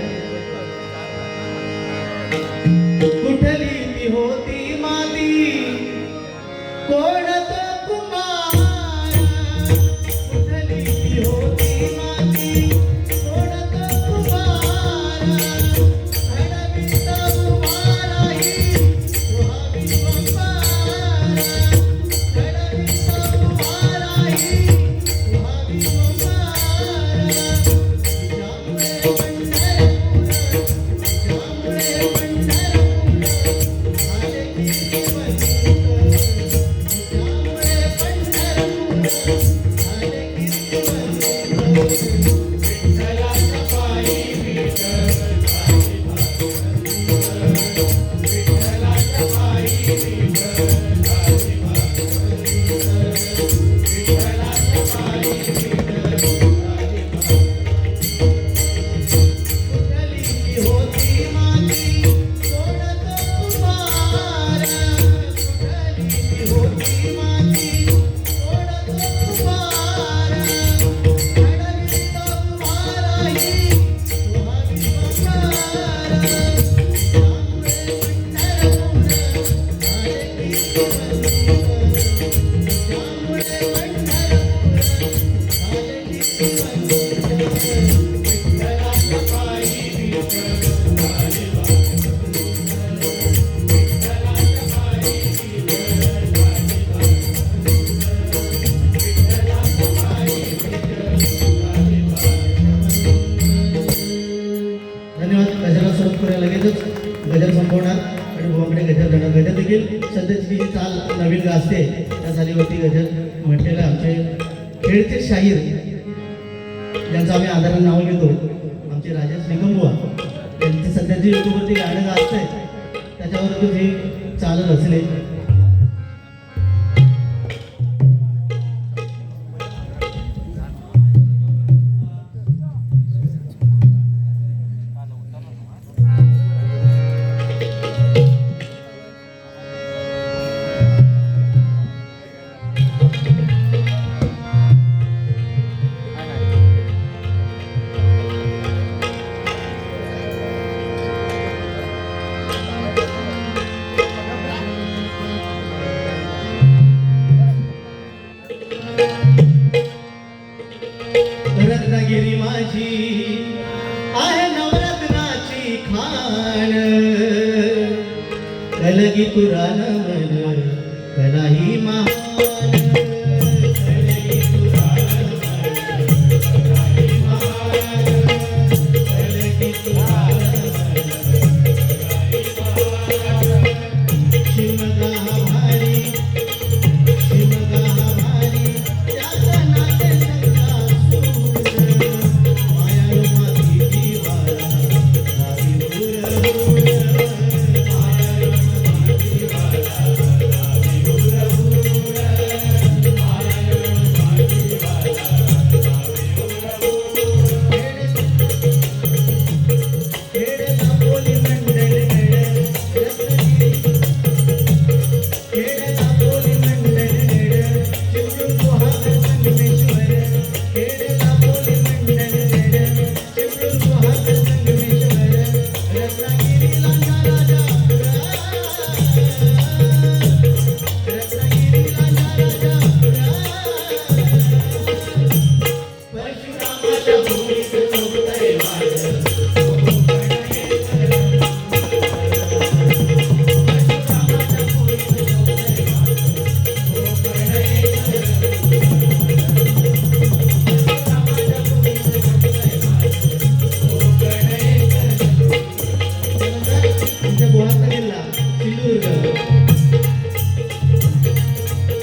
कुठली ती होती माती कोण तो कुमार, कुठली ती होती माती कोण तो कुमार, घडविता कुमाराही सुहावी कुमार, घडविता कुमाराही सुहावी कुमार. धन्यवाद. गजाला सुरुवात करूया. लगेचच गजल संपवणार आणि बुवाकडे गजल देणार. गजल देखील सध्याची जी चाल नवीन गाजते त्या चालीवरती गजल म्हटलेलं आमचे खेळचे शाहीर ज्यांचं आम्ही आदराने नाव घेतो आमचे राजेश निकमबुवा त्यांची सध्याची यूट्यूबवरती गाणं गाजतंय त्याच्यावरती ही चाल रचले. रत्नागिरी माझी आहे नवरत्नाची खाण कलगी पुराण मन कलाही महान कलगी पुराण मन कलाही महान कलगी पुराण शिमगा भारी शिमगा भारी त्याचा नाते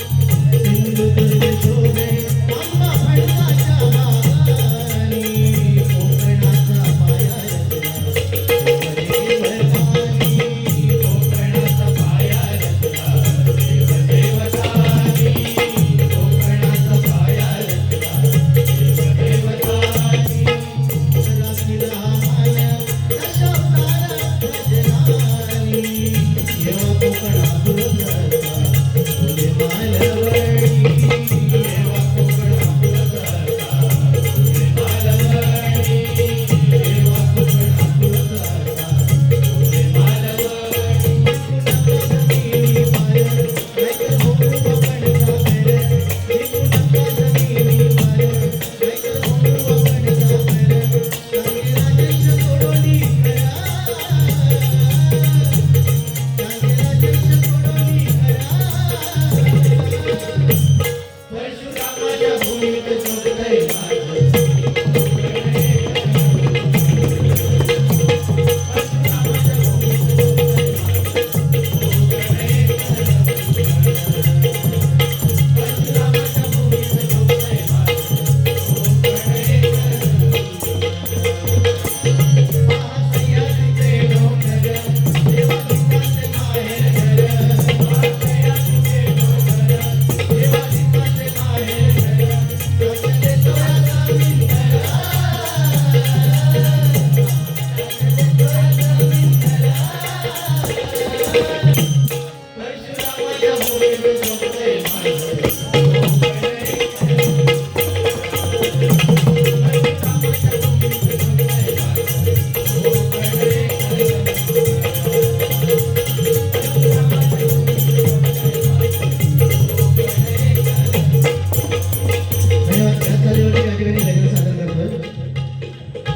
सिंधुदुर्ग शोभे आंबा फणसाच्या बागानी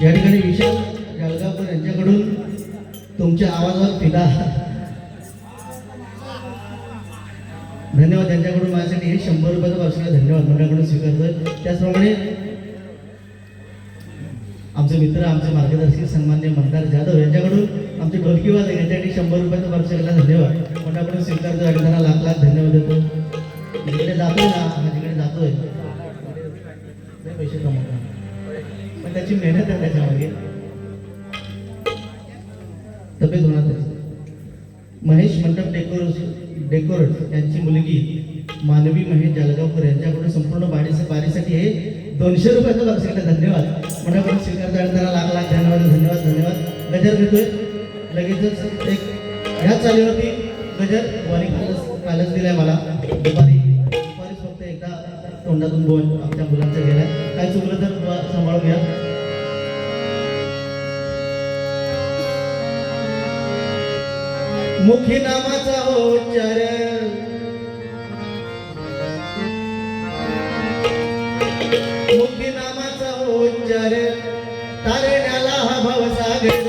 या ठिकाणी विशाल जळगावकर यांच्याकडून तुमच्या आवाजावर फिदा धन्यवाद. त्यांच्याकडून माझ्यासाठी हे 100 रुपयाचं पार्सल धन्यवाद मंडळाकडून स्वीकारतोय. त्याचप्रमाणे आमचे मित्र आमचे मार्गदर्शक सन्मान्य मतदार जाधव यांच्याकडून आमचे ढोलकीवादक यांच्यासाठी 100 रुपयाचं पार्सलला धन्यवाद मंडळाकडून स्वीकारतोय आणि त्यांना लाख लाख धन्यवाद देतो. जिकडे जातोय ना हा जिकडे जातोय लय पैसे कमवतो पण त्याची मेहनत आहे त्याच्यामागे तब्येत होणार त्याची. महेश मंडप डेकोरेट यांची मुलगी मानवी महेश जळगावकर यांच्याकडून संपूर्ण बारीसाठी हे 200 रुपयाचं पार्सल धन्यवाद मंडळाकडून स्वीकारतो आणि त्याला लाख लाख धन्यवाद. गजर घेतोय लगेचच एक ह्या चालीवरती गजर वाणी कालच दिलाय मला दुपारीच फक्त एकदा तोंडातून बोल आमच्या मुलांचा गेलाय. काय चुकलं तर सांभाळून घ्या. मुखी नामाचा उच्चार मुखी नामाचा उच्चार तारण्याला हा भवसागर.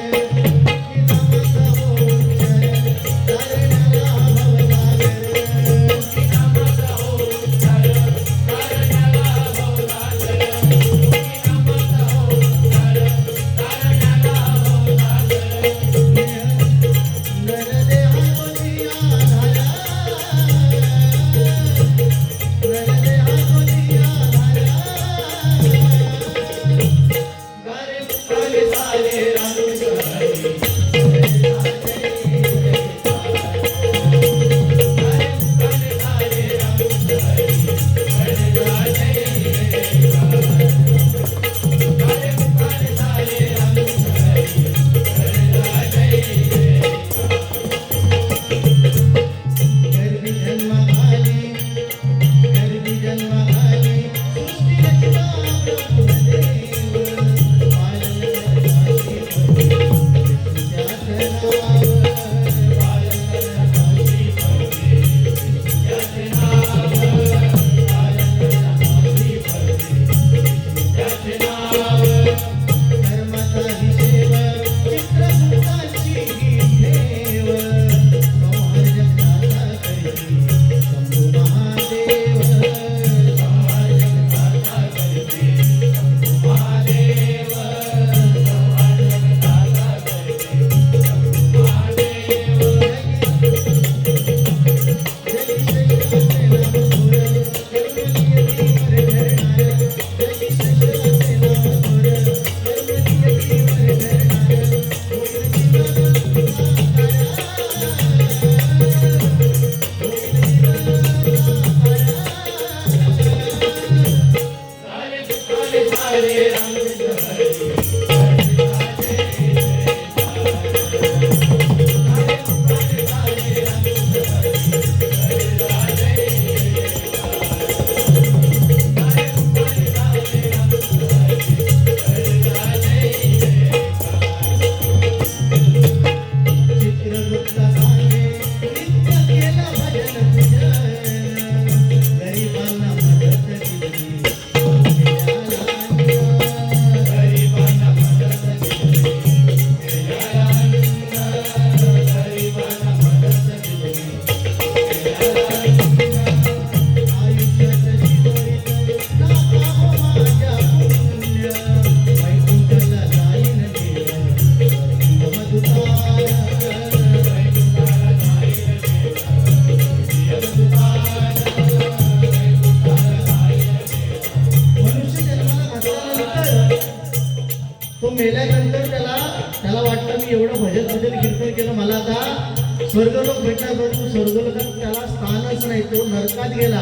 तो मेल्यानंतर त्याला वाटतं मी एवढं भजन कीर्तन केलं मला आता स्वर्गलोक भेटणार, परंतु स्वर्गलोकात त्याला स्थानच नाही. तो नरकात गेला.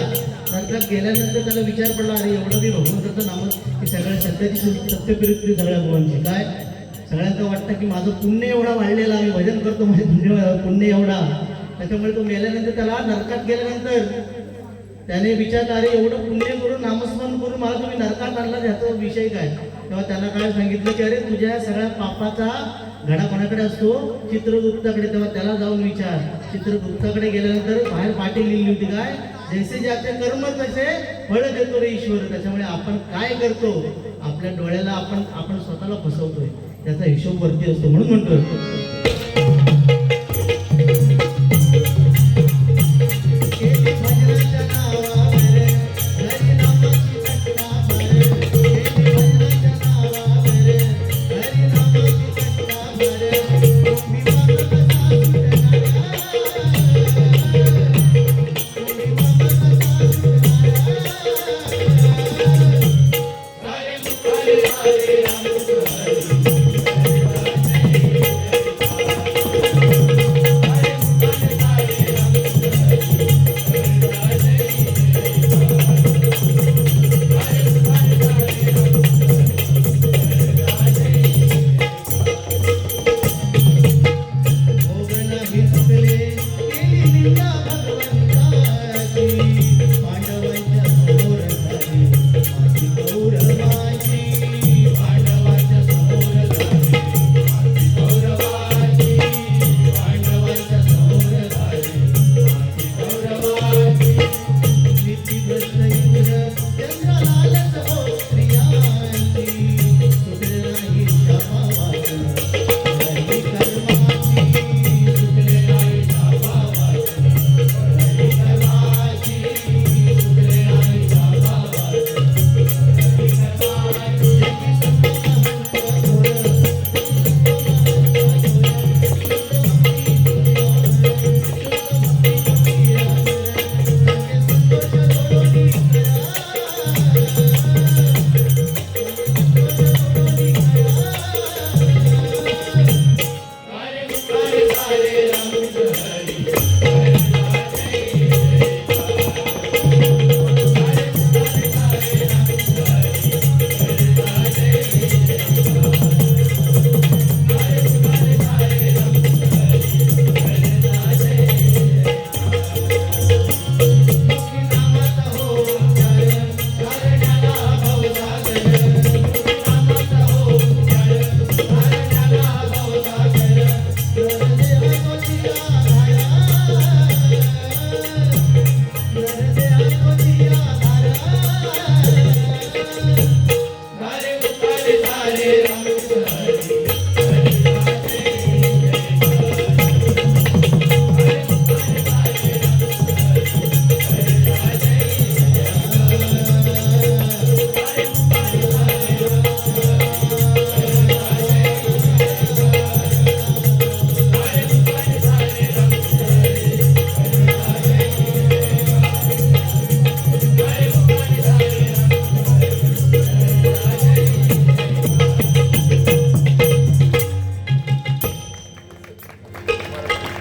नरकात गेल्यानंतर त्याला विचार पडला अरे एवढं मी भगवंताचं नाम की सगळ्या सत्याची सत्यप्रियत्री सगळ्या भगवानची काय सगळ्यांना वाटतं की माझं पुण्य एवढा वाढलेला मी भजन करतो माझे पुण्य एवढा. त्याच्यामुळे तो मेल्यानंतर त्याला नरकात गेल्यानंतर त्याने विचारलं अरे एवढं पुण्य करून नामस्मरण करून मला तुम्ही नरकात आणला याचा विषय काय. तेव्हा त्याला काय सांगितलं की अरे तुझ्या सगळ्या पापाचा घडा कोणाकडे असतो चित्रगुप्ताकडे. तेव्हा त्याला जाऊन विचार. चित्रगुप्ताकडे गेल्यानंतर बाहेर पाटी लिहिली होती काय जैसे ज्याचे कर्म तसे फळ देतो रे ईश्वर. त्याच्यामुळे आपण काय करतो आपल्या डोळ्याला आपण स्वतःला फसवतोय, त्याचा हिशोब वरती असतो. म्हणून म्हणतोय केली भजनाच्या नावावर, हरिनामाची कटकाभर. केली भजनाच्या नावावर, हरिनामाची कटकाभर. तुम्ही बाबा कसा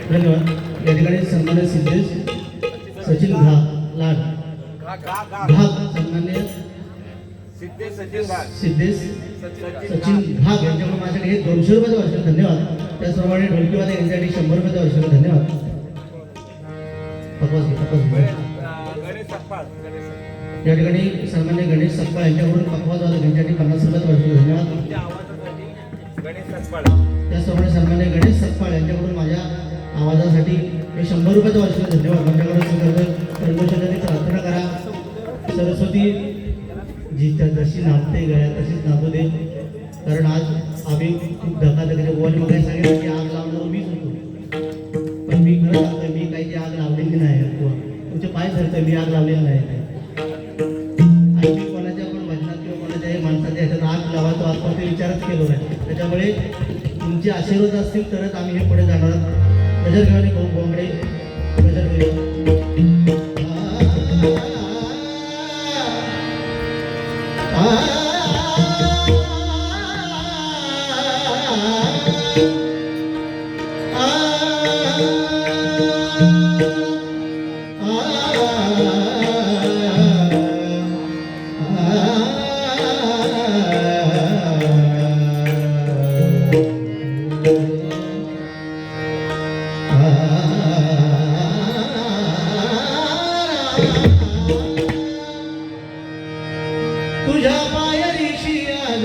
धन्यवाद. या ठिकाणी सन्मान्य सिद्धेश सचिन लाड भाग सन्मान्य सिद्धेश सचिन भाग यांच्याकडून माझ्याकडे हे 200 रुपयाचं वर्ष. धन्यवाद. त्याचप्रमाणे ढोलकीवादक यांच्यासाठी 100 रुपयाचं वर्ष. धन्यवाद. या ठिकाणी सन्मान्य गणेश सकपाळ यांच्याकडून पकवाज वादक यांच्यासाठी 50 रुपयाचं वर्ष. धन्यवाद. त्याचप्रमाणे सन्मान्य गणेश सकपाळ यांच्याकडून माझ्या आवाजासाठी हे 100 रुपयाचं वर्ष. धन्यवाद. माझ्याकडून कर्मचाऱ्यांनी प्रार्थना करा, सरस्वती जिच्या जशी नाचते गळ्या तशीच नाचू दे. कारण आज आम्ही खूप धकाधकीच्या गोवानी मग सांगितलं की आग लावणार मीच होतो, पण मी खरं सांगतोय मी काही आग लावलेली नाही. तुमचे पाय धरतोय, मी आग लावलेली नाही. आणि मी कोणाच्या पण भजनात किंवा कोणाच्याही माणसाच्या ह्याच्यात आग लावायचो आजपर्यंत विचारच केलो नाही. त्याच्यामुळे तुमचे आशीर्वाद असतील तरच आम्ही हे पुढे जाणार. गजर घेऊन भाऊ बोंगडे गजर घेऊन तुझ्या पायरीशी आग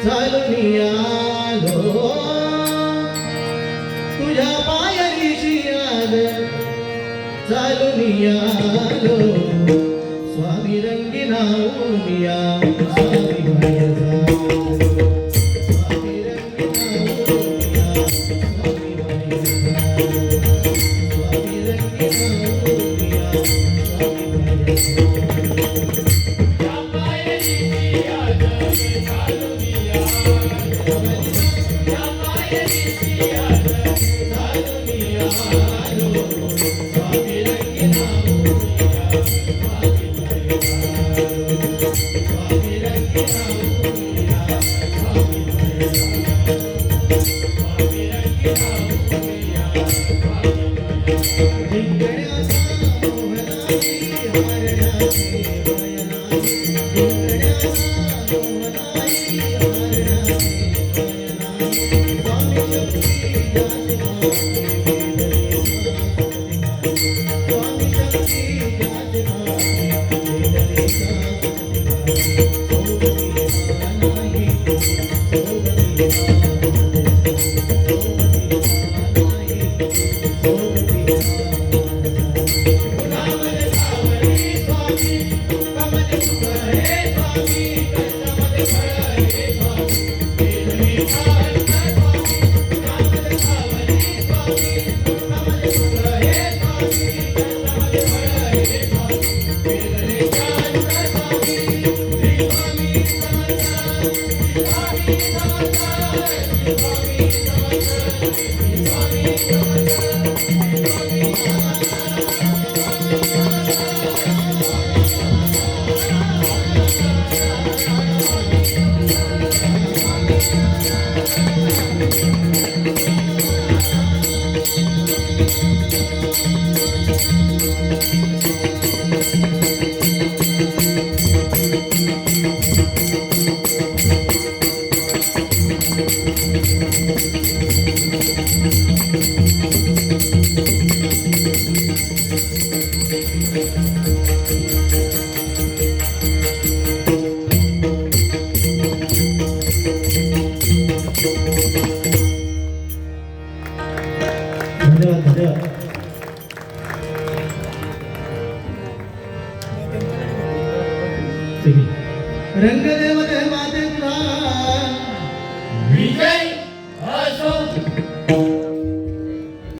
चालून आलो, तुझ्या पायरीशी आग चालून आलो. स्वामी रंगी नाऊनिया स्वामी धन्यवाद धन्यवाद. रंगदेव जय माते तुला विजय असो.